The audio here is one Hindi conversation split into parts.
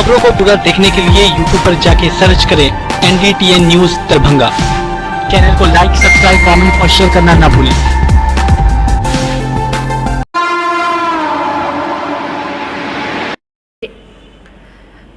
खबरों को पूरा देखने के लिए YouTube पर जाके सर्च करें NDTN न्यूज दरभंगा। चैनल को लाइक, सब्सक्राइब, कमेंट और शेयर करना ना भूलें।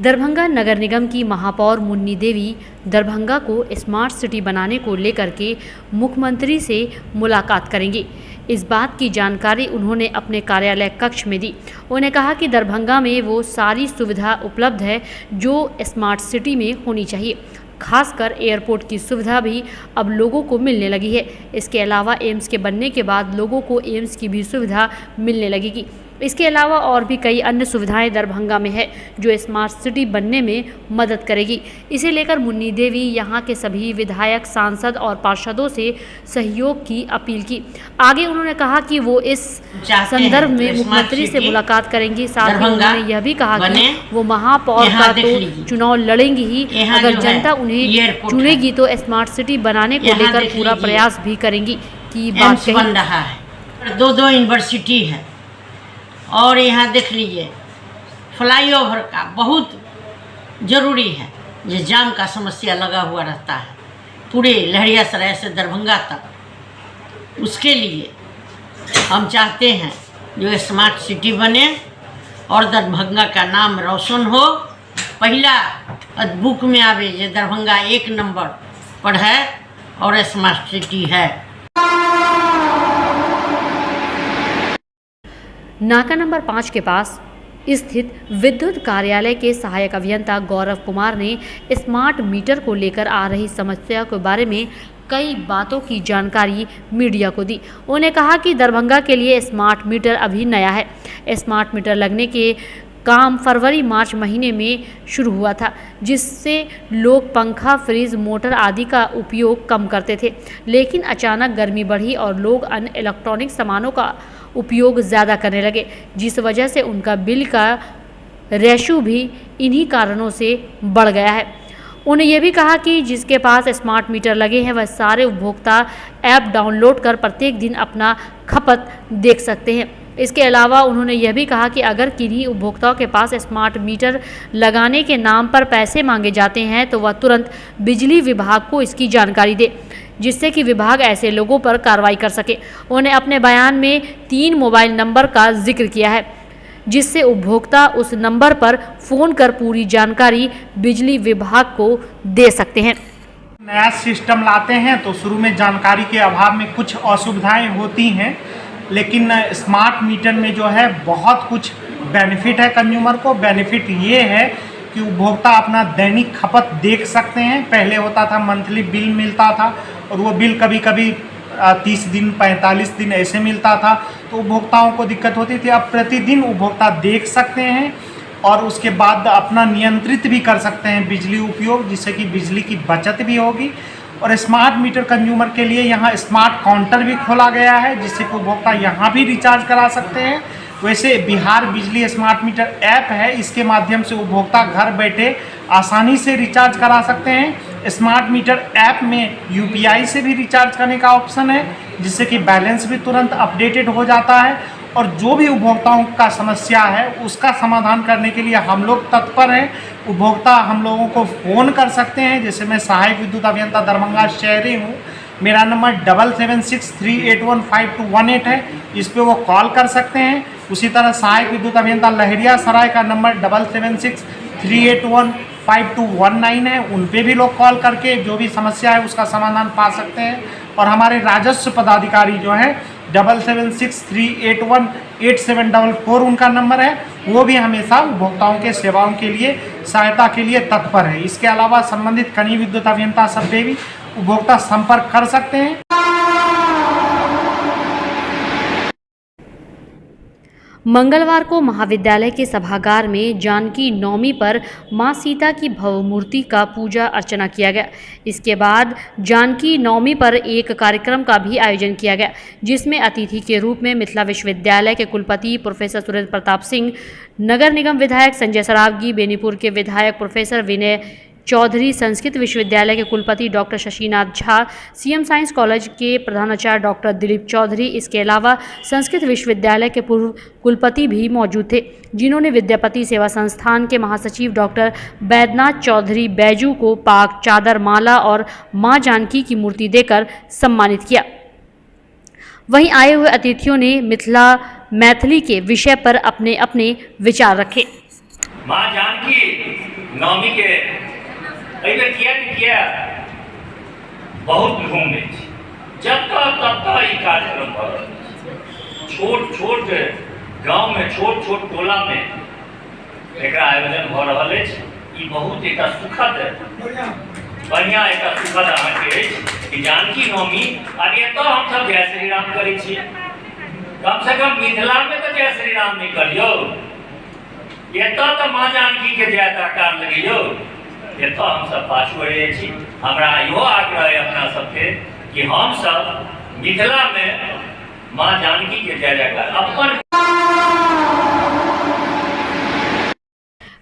दरभंगा नगर निगम की महापौर मुन्नी देवी दरभंगा को स्मार्ट सिटी बनाने को लेकर के मुख्यमंत्री से मुलाकात करेंगी। इस बात की जानकारी उन्होंने अपने कार्यालय कक्ष में दी। उन्होंने कहा कि दरभंगा में वो सारी सुविधा उपलब्ध है जो स्मार्ट सिटी में होनी चाहिए। खासकर एयरपोर्ट की सुविधा भी अब लोगों को मिलने लगी है। इसके अलावा एम्स के बनने के बाद लोगों को एम्स की भी सुविधा मिलने लगेगी। इसके अलावा और भी कई अन्य सुविधाएं दरभंगा में है जो स्मार्ट सिटी बनने में मदद करेगी। इसे लेकर मुन्नी देवी यहां के सभी विधायक, सांसद और पार्षदों से सहयोग की अपील की। आगे उन्होंने कहा कि वो इस संदर्भ में मुख्यमंत्री से मुलाकात करेंगी। साथ ही उन्होंने यह भी कहा कि वो महापौर का तो चुनाव लड़ेंगी ही, अगर जनता उन्हें चुनेगी तो स्मार्ट सिटी बनाने को लेकर पूरा प्रयास भी करेंगी की बात कही। दो यूनिवर्सिटी है और यहाँ देख लीजिए फ्लाईओवर का बहुत ज़रूरी है। ये जाम का समस्या लगा हुआ रहता है पूरे लहरियासराय से दरभंगा तक। उसके लिए हम चाहते हैं जो स्मार्ट सिटी बने और दरभंगा का नाम रोशन हो। पहला बुक में आवे ये दरभंगा 1 नंबर पर है और स्मार्ट सिटी है। नाका नंबर 5 के पास स्थित विद्युत कार्यालय के सहायक अभियंता गौरव कुमार ने स्मार्ट मीटर को लेकर आ रही समस्या के बारे में कई बातों की जानकारी मीडिया को दी। उन्होंने कहा कि दरभंगा के लिए स्मार्ट मीटर अभी नया है। स्मार्ट मीटर लगने के काम फरवरी-मार्च महीने में शुरू हुआ था, जिससे लोग पंखा, फ्रिज, मोटर आदि का उपयोग कम करते थे। लेकिन अचानक गर्मी बढ़ी और लोग अन्य इलेक्ट्रॉनिक सामानों का उपयोग ज़्यादा करने लगे, जिस वजह से उनका बिल का रेशो भी इन्हीं कारणों से बढ़ गया है। उन्होंने ये भी कहा कि जिसके पास स्मार्ट मीटर लगे हैं वह सारे उपभोक्ता ऐप डाउनलोड कर प्रत्येक दिन अपना खपत देख सकते हैं। इसके अलावा उन्होंने यह भी कहा कि अगर किन्हीं उपभोक्ताओं के पास स्मार्ट मीटर लगाने के नाम पर पैसे मांगे जाते हैं तो वह तुरंत बिजली विभाग को इसकी जानकारी दे, जिससे कि विभाग ऐसे लोगों पर कार्रवाई कर सके। उन्होंने अपने बयान में 3 मोबाइल नंबर का जिक्र किया है, जिससे उपभोक्ता उस नंबर पर फ़ोन कर पूरी जानकारी बिजली विभाग को दे सकते हैं। नया सिस्टम लाते हैं तो शुरू में जानकारी के अभाव में कुछ असुविधाएं होती हैं, लेकिन स्मार्ट मीटर में जो है बहुत कुछ बेनिफिट है कंज्यूमर को। बेनिफिट ये है कि उपभोक्ता अपना दैनिक खपत देख सकते हैं। पहले होता था मंथली बिल मिलता था और वो बिल कभी कभी 30 दिन 45 दिन ऐसे मिलता था, तो उपभोक्ताओं को दिक्कत होती थी। अब प्रतिदिन उपभोक्ता देख सकते हैं और उसके बाद अपना नियंत्रित भी कर सकते हैं बिजली उपयोग, जिससे कि बिजली की बचत भी होगी। और स्मार्ट मीटर कंज्यूमर के लिए यहाँ स्मार्ट काउंटर भी खोला गया है, जिससे कि उपभोक्ता यहाँ भी रिचार्ज करा सकते हैं। वैसे बिहार बिजली स्मार्ट मीटर ऐप है, इसके माध्यम से उपभोक्ता घर बैठे आसानी से रिचार्ज करा सकते हैं। स्मार्ट मीटर ऐप में UPI से भी रिचार्ज करने का ऑप्शन है, जिससे कि बैलेंस भी तुरंत अपडेटेड हो जाता है। और जो भी उपभोक्ताओं का समस्या है उसका समाधान करने के लिए हम लोग तत्पर हैं। उपभोक्ता हम लोगों को फ़ोन कर सकते हैं। जैसे मैं सहायक विद्युत अभियंता दरभंगा शहरी हूँ, मेरा नंबर 7763815218 है, इस पे वो कॉल कर सकते हैं। उसी तरह सहायक विद्युत अभियंता लहरियासराय का नंबर 7763815219 है, उन पे भी लोग कॉल करके जो भी समस्या है उसका समाधान पा सकते हैं। और हमारे राजस्व पदाधिकारी जो है 7763818744 उनका नंबर है, वो भी हमेशा उपभोक्ताओं के सेवाओं के लिए सहायता के लिए तत्पर है। इसके अलावा संबंधित कनीय विद्युत अभियंता सब पे भी उपभोक्ता संपर्क कर सकते हैं। मंगलवार को महाविद्यालय के सभागार में जानकी नवमी पर मां सीता की भव्य मूर्ति का पूजा अर्चना किया गया। इसके बाद जानकी नवमी पर एक कार्यक्रम का भी आयोजन किया गया, जिसमें अतिथि के रूप में मिथिला विश्वविद्यालय के कुलपति प्रोफेसर सुरेंद्र प्रताप सिंह, नगर निगम विधायक संजय सरावगी, बेनीपुर के विधायक प्रोफेसर विनय चौधरी, संस्कृत विश्वविद्यालय के कुलपति doctor Shashinath Jha, CM science college के प्रधानाचार्य डॉक्टर दिलीप चौधरी, इसके अलावा संस्कृत विश्वविद्यालय के पूर्व कुलपति भी मौजूद थे, जिन्होंने विद्यापति सेवा संस्थान के महासचिव डॉक्टर बैद्यनाथ चौधरी बैजू को पाक चादर, माला और मां जानकी की मूर्ति देकर सम्मानित किया। वहीं आए हुए अतिथियों ने मैथिली के विषय पर अपने अपने विचार रखे। मां जानकी नवमी के किया बहुत धूम जब तब ई कार्यक्रम छोट छोट गांव में छोट छोट टोला में एक आयोजन हो रहा है। ई बहुत एक सुखद बढ़िया एक सुखद अहाँके कि जानकी नवमी और ये तो हम सब जय श्री राम करै छी। कम से कम मिथिला में तो जय श्री राम नहीं करियो, ये तो माँ जानकी के जय जयकार लगियो। ये तो हम सब पाछू रहे छी। हमरा इहो आग्रह है अपना सबके कि हम सब मिथिला में माँ जानकी के जय जयकार अपन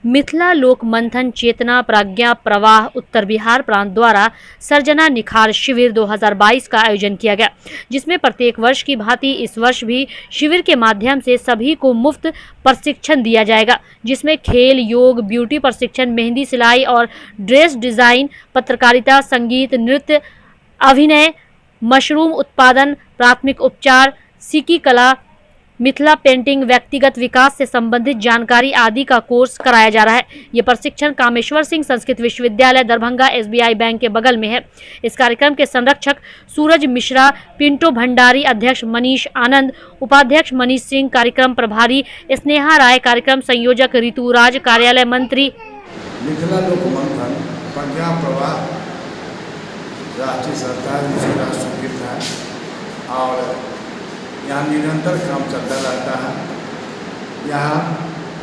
मिथिला लोक मंथन चेतना प्रज्ञा प्रवाह उत्तर बिहार प्रांत द्वारा सर्जना निखार शिविर 2022 का आयोजन किया गया, जिसमें प्रत्येक वर्ष की भांति इस वर्ष भी शिविर के माध्यम से सभी को मुफ्त प्रशिक्षण दिया जाएगा, जिसमें खेल, योग, ब्यूटी प्रशिक्षण, मेहंदी, सिलाई और ड्रेस डिजाइन, पत्रकारिता, संगीत, नृत्य, अभिनय, मशरूम उत्पादन, प्राथमिक उपचार, सिक्की कला, मिथिला पेंटिंग, व्यक्तिगत विकास से संबंधित जानकारी आदि का कोर्स कराया जा रहा है। ये प्रशिक्षण कामेश्वर सिंह संस्कृत विश्वविद्यालय दरभंगा SBI बैंक के बगल में है। इस कार्यक्रम के संरक्षक सूरज मिश्रा, पिंटो भंडारी, अध्यक्ष मनीष आनंद, उपाध्यक्ष मनीष सिंह, कार्यक्रम प्रभारी स्नेहा राय, कार्यक्रम संयोजक ऋतुराज, कार्यालय मंत्री। मिथिला लोक मंथन प्रज्ञा प्रवाह राष्ट्रीय सरकार राष्ट्रगीत है और यहाँ निरंतर काम चलता रहता है। यहाँ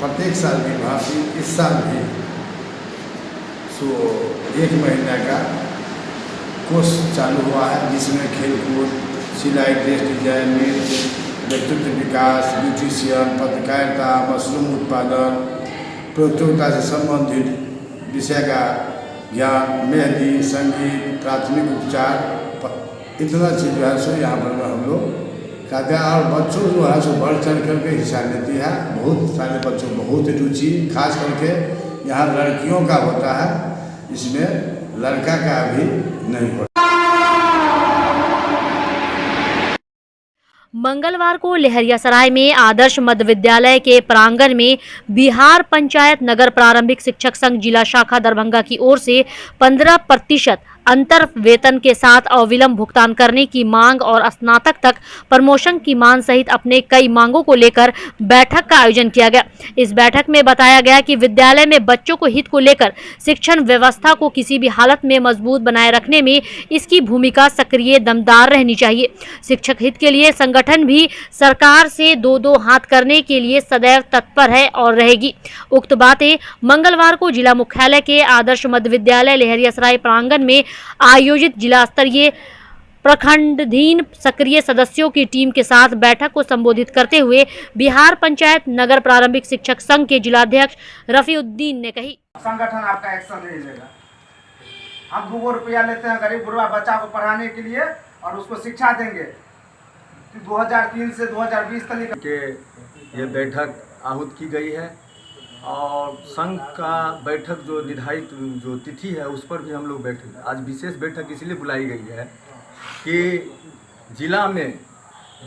प्रत्येक साल की भांति इस साल भी 1 महीने का कोर्स चालू हुआ है, जिसमें खेलकूद, सिलाई, ड्रेस डिजाइन, व्यक्तित्व विकास, ब्यूटिशियन, पत्रकारिता, मशरूम उत्पादन, प्रतियोगिता से संबंधित विषय का ज्ञान, मेहंदी, संगीत, प्राथमिक उपचार, इतना चीज़ जो है सो यहाँ पर हम लोग कहते हैं। और बच्चों जो है सो बढ़ चढ़ करके हिस्सा लेती है। बहुत सारे बच्चों बहुत रुचि, खास करके यहाँ लड़कियों का होता है, इसमें लड़का का भी नहीं होता। मंगलवार को लहरियासराय में आदर्श मध्य विद्यालय के प्रांगण में बिहार पंचायत नगर प्रारंभिक शिक्षक संघ जिला शाखा दरभंगा की ओर से 15% अंतर वेतन के साथ अविलंब भुगतान करने की मांग और स्नातक तक प्रमोशन की मांग सहित अपने कई मांगों को लेकर बैठक का आयोजन किया गया। इस बैठक में बताया गया कि विद्यालय में बच्चों को हित को लेकर शिक्षण व्यवस्था को किसी भी हालत में मजबूत बनाए रखने में इसकी भूमिका सक्रिय दमदार रहनी चाहिए। शिक्षक हित के लिए संगठन भी सरकार से दो हाथ करने के लिए सदैव तत्पर है और रहेगी। उक्त बातें मंगलवार को जिला मुख्यालय के आदर्श मध्य विद्यालय लहरियासराय प्रांगण में आयोजित जिला स्तरीय प्रखंडाधीन सक्रिय सदस्यों की टीम के साथ बैठक को संबोधित करते हुए बिहार पंचायत नगर प्रारंभिक शिक्षक संघ के जिलाध्यक्ष रफीउद्दीन ने कही। संगठन आपका एक्शन नहीं लेगा। हम 2 रुपया लेते हैं गरीब गुरबा बच्चा को पढ़ाने के लिए और उसको शिक्षा देंगे। 2003 से 2020 तक के ये बैठक आहूत की गई है और संघ का बैठक जो निर्धारित जो तिथि है उस पर भी हम लोग बैठे। आज विशेष बैठक इसलिए बुलाई गई है कि जिला में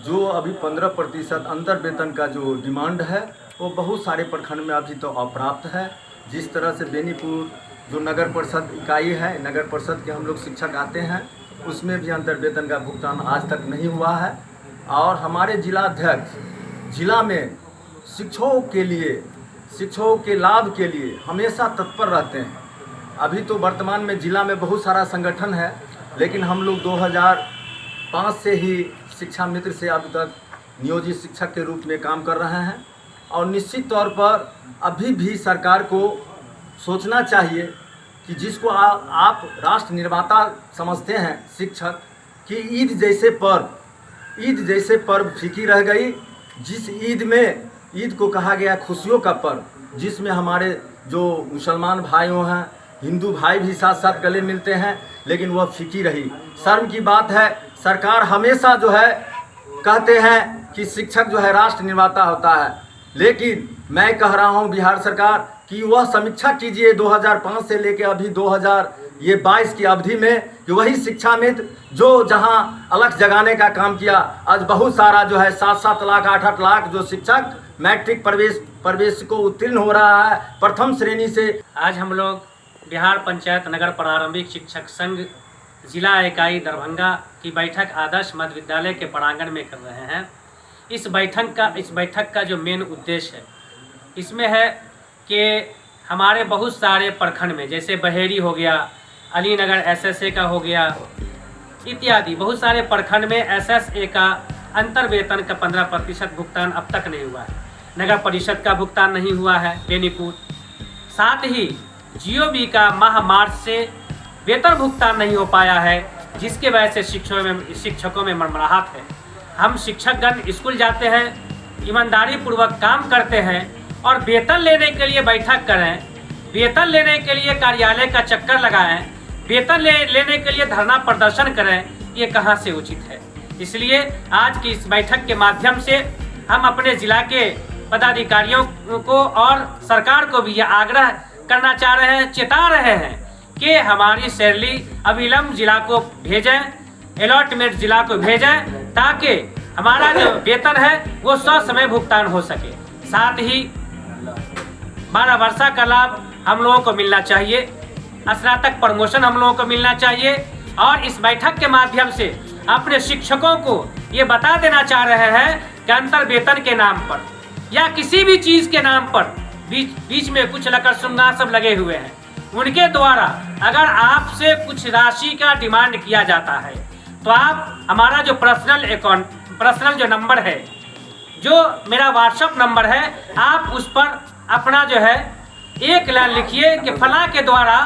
जो अभी 15% अंतर वेतन का जो डिमांड है वो बहुत सारे प्रखंड में अभी तो अप्राप्त है। जिस तरह से बेनीपुर जो नगर परिषद इकाई है, नगर परिषद के हम लोग शिक्षक आते हैं, उसमें भी अंतर वेतन का भुगतान आज तक नहीं हुआ है। और हमारे जिलाध्यक्ष जिला में शिक्षकों के लिए, शिक्षकों के लाभ के लिए हमेशा तत्पर रहते हैं। अभी तो वर्तमान में जिला में बहुत सारा संगठन है, लेकिन हम लोग 2005 से ही शिक्षा मित्र से अब तक नियोजित शिक्षक के रूप में काम कर रहे हैं। और निश्चित तौर पर अभी भी सरकार को सोचना चाहिए कि जिसको आप राष्ट्र निर्माता समझते हैं शिक्षक, कि ईद जैसे पर्व फीकी रह गई। जिस ईद को कहा गया खुशियों का पर्व, जिसमें हमारे जो मुसलमान भाइयों हैं हिंदू भाई भी साथ साथ गले मिलते हैं, लेकिन वह फीकी रही। शर्म की बात है, सरकार हमेशा जो है कहते हैं कि शिक्षक जो है राष्ट्र निर्माता होता है, लेकिन मैं कह रहा हूं बिहार सरकार कि वह समीक्षा कीजिए 2005 से लेकर अभी 2022 की अवधि में, कि वही शिक्षा मित्र जो जहां अलग जगाने का काम किया, आज बहुत सारा जो है 7-7 लाख 8-8 लाख जो शिक्षक मैट्रिक प्रवेश को उत्तीर्ण हो रहा है प्रथम श्रेणी से। आज हम लोग बिहार पंचायत नगर प्रारंभिक शिक्षक संघ जिला इकाई दरभंगा की बैठक आदर्श मध्य विद्यालय के प्रांगण में कर रहे हैं। इस बैठक का जो मेन उद्देश्य है, इसमें है कि हमारे बहुत सारे प्रखंड में, जैसे बहेड़ी हो गया, अलीनगर SSA का हो गया इत्यादि, बहुत सारे प्रखंड में SSA का अंतर वेतन का 15% भुगतान अब तक नहीं हुआ है। नगर परिषद का भुगतान नहीं हुआ है बेनीपुर। साथ ही GOB का माह मार्च से वेतन भुगतान नहीं हो पाया है, जिसके वजह से शिक्षकों में मरमराहट है। हम शिक्षकगण स्कूल जाते हैं, ईमानदारी पूर्वक काम करते हैं और वेतन लेने के लिए बैठक करें, वेतन लेने के लिए कार्यालय का चक्कर लगाएं, वेतन लेने के लिए धरना प्रदर्शन करें, ये कहाँ से उचित है। इसलिए आज की इस बैठक के माध्यम से हम अपने जिला के पदाधिकारियों को और सरकार को भी यह आग्रह करना चाह रहे हैं, चेता रहे हैं कि हमारी सैलरी अविलंब जिला को भेजें, अलॉटमेंट जिला को भेजें, ताकि हमारा जो वेतन है वो समय भुगतान हो सके। साथ ही 12 वर्षा का लाभ हम लोगों को मिलना चाहिए, स्नातक प्रमोशन हम लोगों को मिलना चाहिए। और इस बैठक के माध्यम से अपने शिक्षकों को ये बता देना चाह रहे हैं कि अंतर वेतन के नाम पर या किसी भी चीज़ के नाम पर बीच में कुछ लकर सुनगा सब लगे हुए हैं। उनके द्वारा अगर आपसे कुछ राशि का डिमांड किया जाता है तो आप हमारा जो पर्सनल जो नंबर है, जो मेरा व्हाट्सएप नंबर है, आप उस पर अपना जो है एक लाइन लिखिए कि फलां के द्वारा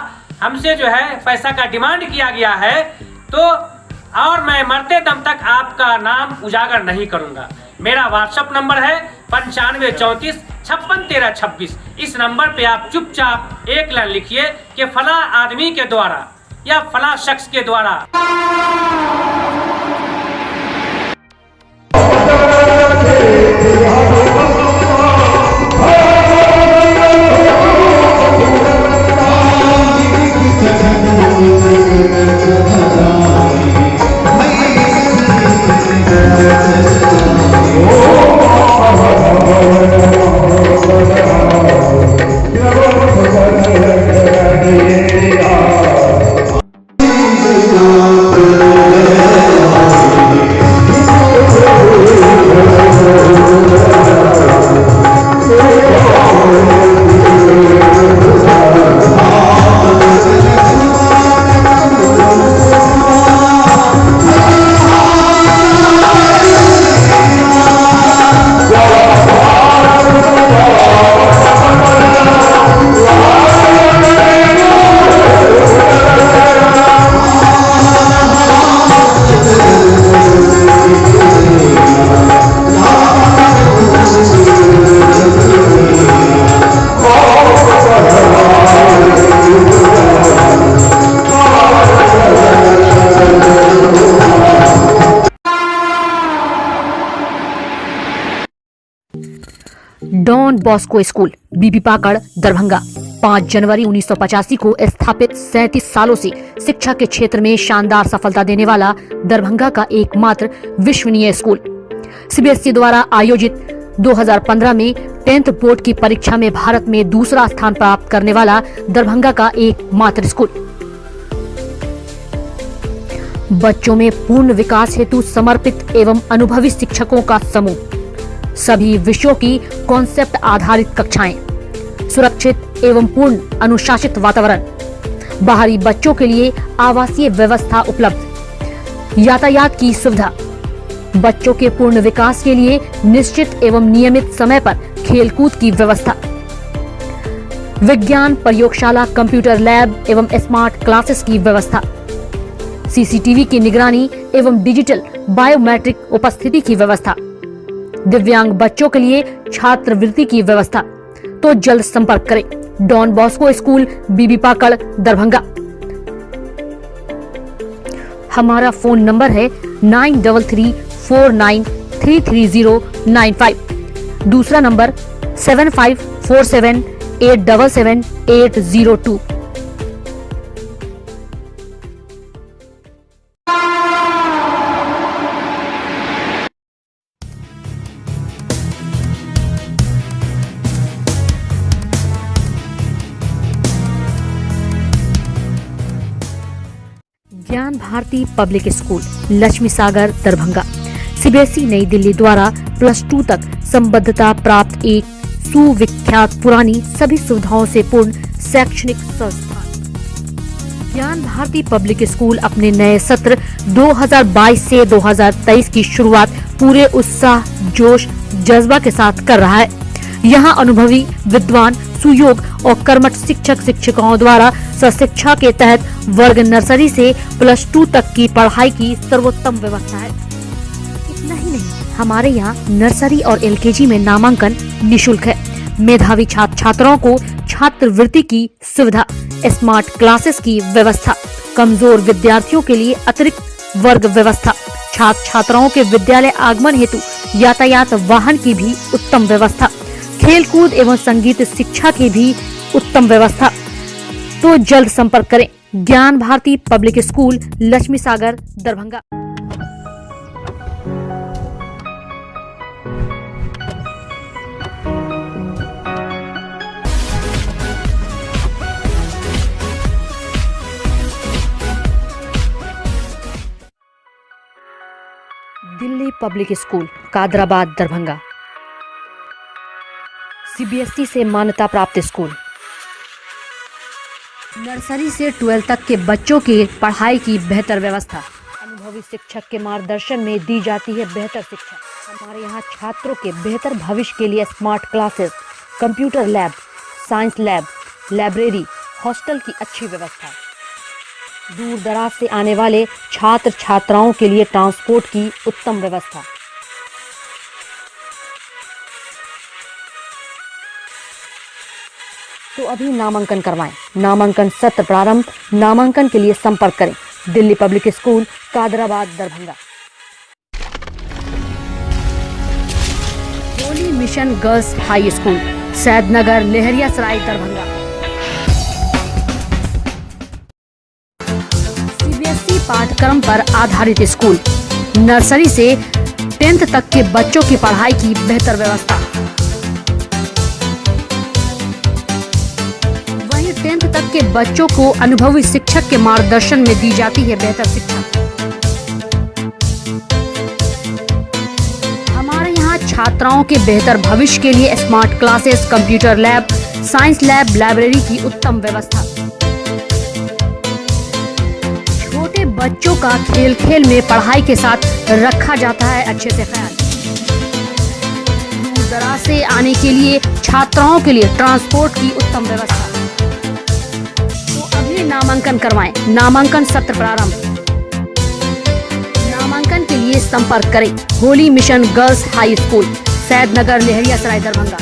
हमसे जो है पैसा का डिमांड किया गया है, तो और मैं मरते दम तक आपका नाम उजागर नहीं करूंगा। मेरा व्हाट्सएप नंबर है 95 34 56 13 26। इस नंबर पे आप चुपचाप एक लाइन लिखिए कि फला आदमी के द्वारा या फला शख्स के द्वारा। डॉन बॉस्को स्कूल बीबी पाकड़ दरभंगा 5 जनवरी 1985 को स्थापित 37 सालों से शिक्षा के क्षेत्र में शानदार सफलता देने वाला दरभंगा का एकमात्र विश्वसनीय स्कूल। CBSE द्वारा आयोजित 2015 में 10th बोर्ड की परीक्षा में भारत में दूसरा स्थान प्राप्त करने वाला दरभंगा का एकमात्र स्कूल। बच्चों में पूर्ण विकास हेतु समर्पित एवं अनुभवी शिक्षकों का समूह, सभी विषयों की कॉन्सेप्ट आधारित कक्षाएं, सुरक्षित एवं पूर्ण अनुशासित वातावरण, बाहरी बच्चों के लिए आवासीय व्यवस्था उपलब्ध, यातायात की सुविधा, बच्चों के पूर्ण विकास के लिए निश्चित एवं नियमित समय पर खेलकूद की व्यवस्था, विज्ञान प्रयोगशाला, कंप्यूटर लैब एवं स्मार्ट क्लासेस की व्यवस्था, CCTV की निगरानी एवं डिजिटल बायोमेट्रिक उपस्थिति की व्यवस्था, दिव्यांग बच्चों के लिए छात्रवृत्ति की व्यवस्था। तो जल्द संपर्क करें। डॉन बॉस्को स्कूल, बीबी पाकड़, दरभंगा। हमारा फोन नंबर है 9334933095। दूसरा नंबर 7547877802। ज्ञान Bharati public school, Lakshmi Sagar, Darbhanga. CBSE नई दिल्ली द्वारा +2 तक संबद्धता प्राप्त एक सुविख्यात पुरानी सभी सुविधाओं से पूर्ण शैक्षणिक संस्थान। ज्ञान भारती पब्लिक स्कूल अपने नए सत्र 2022 से 2023 की शुरुआत पूरे उत्साह, जोश, जज्बा के साथ कर रहा है। यहाँ अनुभवी, विद्वान, सुयोग और कर्मठ शिक्षक शिक्षिकाओं द्वारा सशिक्षा के तहत वर्ग नर्सरी से +2 तक की पढ़ाई की सर्वोत्तम व्यवस्था है। इतना ही नहीं, हमारे यहाँ नर्सरी और एलकेजी में नामांकन निःशुल्क है। मेधावी छात्र छात्राओं को छात्रवृत्ति की सुविधा, स्मार्ट क्लासेस की व्यवस्था, कमजोर विद्यार्थियों के लिए अतिरिक्त वर्ग व्यवस्था, छात्र छात्राओं के विद्यालय आगमन हेतु यातायात वाहन की भी उत्तम व्यवस्था, खेलकूद एवं संगीत शिक्षा की भी उत्तम व्यवस्था। तो जल्द संपर्क करें Gyan Bharati public school, Lakshmi Sagar, Darbhanga. Delhi public school, Kadrabad, Darbhanga. CBSE से मान्यता प्राप्त स्कूल। नर्सरी से 12 तक के बच्चों की पढ़ाई की बेहतर व्यवस्था। अनुभवी शिक्षक के मार्गदर्शन में दी जाती है बेहतर शिक्षा। हमारे यहाँ छात्रों के बेहतर भविष्य के लिए smart classes, computer lab, science lab, library, hostel की अच्छी व्यवस्था। दूर दराज से आने वाले छात्र छात्राओं के लिए ट्रांसपोर्ट की उत्तम व्यवस्था। तो अभी नामांकन करवाएं। नामांकन सत्र प्रारंभ। नामांकन के लिए संपर्क करें Delhi public school, Kadrabad, Darbhanga. Holy mission girls high school, Saidnagar, Laheriasarai, Darbhanga. CBSE पाठ्यक्रम पर आधारित स्कूल। नर्सरी से 10th तक के बच्चों की पढ़ाई की बेहतर व्यवस्था। 10th तक के बच्चों को अनुभवी शिक्षक के मार्गदर्शन में दी जाती है बेहतर शिक्षा। हमारे यहाँ छात्राओं के बेहतर भविष्य के लिए smart classes, computer lab, science lab, library की उत्तम व्यवस्था। छोटे बच्चों का खेल खेल में पढ़ाई के साथ रखा जाता है अच्छे से ख्याल। दूर दराज से आने के लिए छात्राओं के लिए ट्रांसपोर्ट की उत्तम व्यवस्था। नामांकन करवाएं। नामांकन सत्र प्रारंभ। नामांकन के लिए संपर्क करें Holi mission girls high school, Saidnagar, Laheriasarai, Darbhanga.